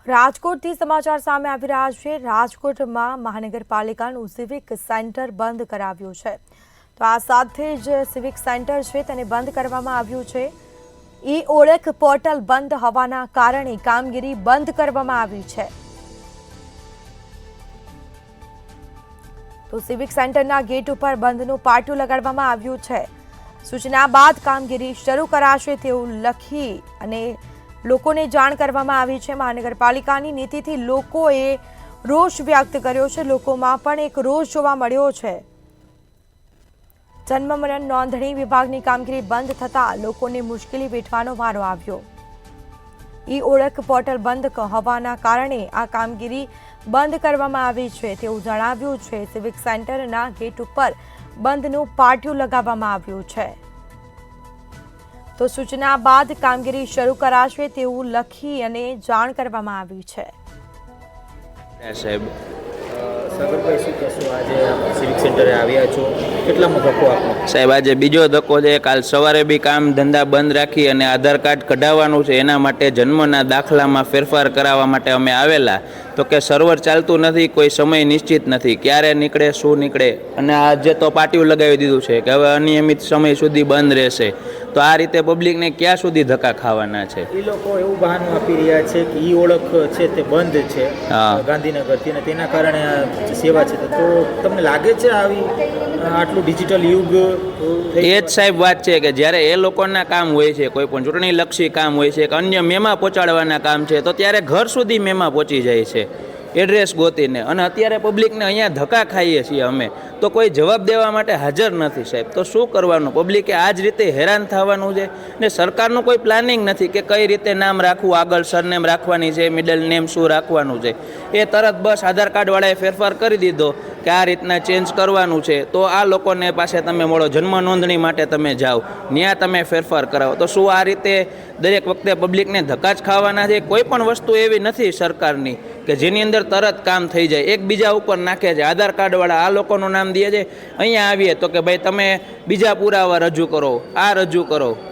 રાજકોટથી સમાચાર સામે આવી રહ્યા છે। રાજકોટમાં મહાનગરપાલિકાનું સિવિક સેન્ટર બંધ કરાવ્યું છે। તો આ સાથે જ સિવિક સેન્ટર છે તેને બંધ કરવામાં આવ્યું છે। ઈ ઓળખ પોર્ટલ બંધ હોવાના કારણે કામગીરી બંધ કરવામાં આવી છે। તો સિવિક સેન્ટરના ગેટ ઉપર બંધનું પાટિયું લગાડવામાં આવ્યું છે। સૂચના બાદ કામગીરી શરૂ કરાશે તેવું લખી અને લોકોને જાણ કરવામાં આવી છે। મહાનગરપાલિકાની નીતિથી લોકોએ રોષ વ્યક્ત કર્યો છે। લોકોમાં પણ એક રોષ જોવા મળ્યો છે। જન્મ મરણ નોંધણી વિભાગની કામગીરી બંધ થતાં લોકોને મુશ્કેલી વેઠવાનો વારો આવ્યો। ઈ ઓળખ પોર્ટલ બંધ હોવાના કારણે આ કામગીરી બંધ કરવામાં આવી છે તેવું જણાવ્યું છે। સિવિક સેન્ટરના ગેટ ઉપર બંધનું પાટિયું લગાવવામાં આવ્યું છે। તો સૂચના બાદ કામગીરી શરૂ કરાશે તેવું લખી અને જાણ કરવામાં આવી છે। સાહેબ સાગરભાઈ શું કહેશો, આજે સિવિક સેન્ટરે આવ્યા છો, કેટલામો ધક્કો આપનો? સાહેબ આજે બીજો ધક્કો છે। કાલ સવારે બી કામ ધંધા બંધ રાખી અને આધાર કાર્ડ કઢાવવાનું છે, એના માટે જન્મના દાખલામાં ફેરફાર કરાવવા માટે અમે આવેલા તો કે સર્વર ચાલતું નથી, કોઈ સમય નિશ્ચિત નથી, ક્યારે નીકળે શું નીકળે, અને આજે તો પાટિયું લગાવી દીધું છે કે હવે અનિયમિત સમય સુધી બંધ રહેશે। તો આ રીતે પબ્લિકને ક્યાં સુધી ધક્કા ખાવાના છે? એ લોકો એવું બહાનું આપી રહ્યા છે કે ઈ ઓળખ છે તે બંધ છે હા। ગાંધીનગરથી, અને તેના કારણે આ સેવા છે। તો તમને લાગે છે આવી આટલું ડિજિટલ યુગ એ જ સાહેબ વાત છે કે જ્યારે એ લોકોના કામ હોય છે, કોઈ પણ ચૂંટણીલક્ષી કામ હોય છે કે અન્ય મેમાં પહોંચાડવાના કામ છે, તો ત્યારે ઘર સુધી મેમાં પહોંચી જાય છે એડ્રેસ ગોતીને, અને અત્યારે પબ્લિકને અહીંયા ધક્કા ખાઈએ છીએ અમે, તો કોઈ જવાબ દેવા માટે હાજર નથી સાહેબ। તો શું કરવાનું? પબ્લિકે આ જ રીતે હેરાન થવાનું છે ને સરકારનું કોઈ પ્લાનિંગ નથી કે કઈ રીતે નામ રાખવું, આગળ સરનેમ રાખવાની છે, મિડલ નેમ શું રાખવાનું છે, એ તરત બસ આધાર કાર્ડવાળાએ ફેરફાર કરી દીધો કે આ રીતના ચેન્જ કરવાનું છે। તો આ લોકોને પાસે તમે મળો, જન્મ નોંધણી માટે તમે જાઓ, ત્યાં તમે ફેરફાર કરાવો, તો શું આ રીતે દરેક વખતે પબ્લિકને ધક્કા જ ખાવાના છે? કોઈ પણ વસ્તુ એવી નથી સરકારની કે જેની અંદર તરત કામ થઈ જાય, એકબીજા ઉપર નાખે છે। આધાર કાર્ડવાળા આ લોકોનું નામ દે છે, અહીંયા આવીએ તો કે ભાઈ તમે બીજા પુરાવા રજૂ કરો, આ રજૂ કરો,